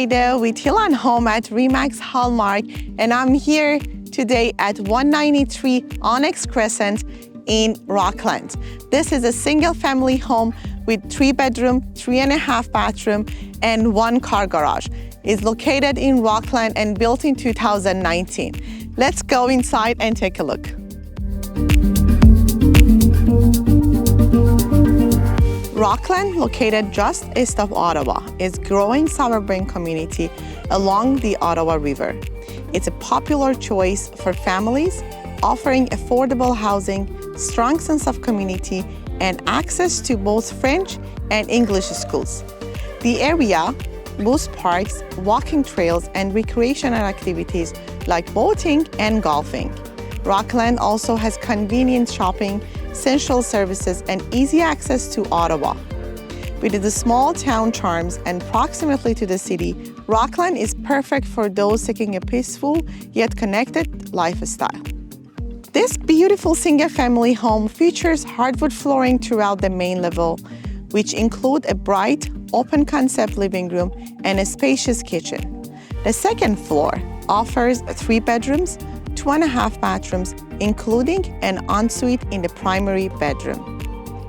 Jada with Hill & Home at Remax Hallmark, and I'm here today at 193 Onyx Crescent in Rockland. This is a single-family home with 3-bedroom, 3.5 bathroom, and 1 car garage. It's located in Rockland and built in 2019. Let's go inside and take a look. Rockland, located just east of Ottawa, is a growing suburban community along the Ottawa River. It's a popular choice for families, offering affordable housing, strong sense of community, and access to both French and English schools. The area boasts parks, walking trails, and recreational activities like boating and golfing. Rockland also has convenient shopping, essential services, and easy access to Ottawa. With the small town charms and proximity to the city, Rockland is perfect for those seeking a peaceful yet connected lifestyle. This beautiful single-family home features hardwood flooring throughout the main level, which include a bright, open-concept living room and a spacious kitchen. The second floor offers 3 bedrooms, 2.5 bathrooms, including an ensuite in the primary bedroom.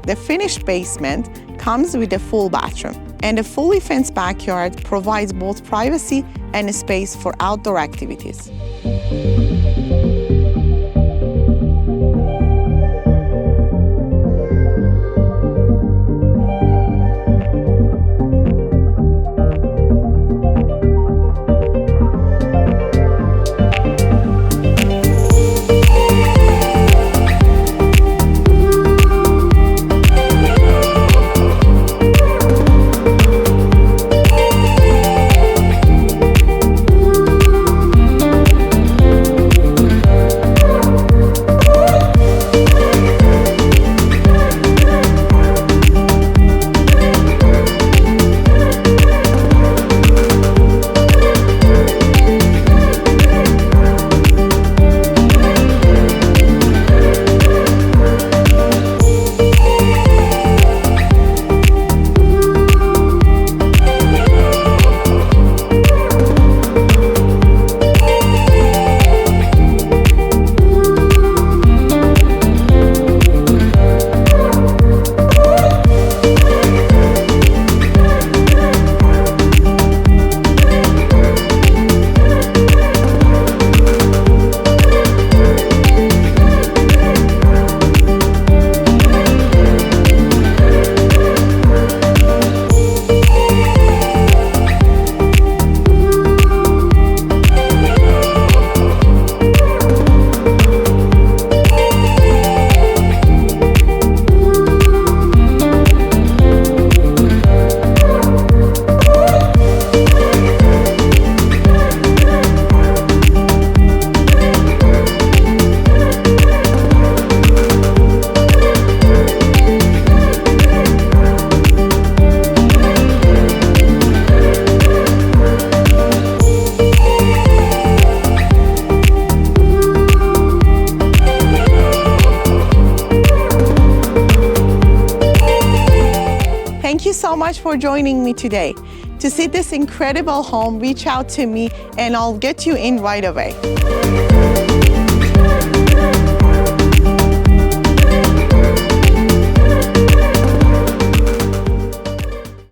The finished basement comes with a full bathroom, and a fully fenced backyard provides both privacy and space for outdoor activities. Thank you so much for joining me today. To see this incredible home, reach out to me and I'll get you in right away.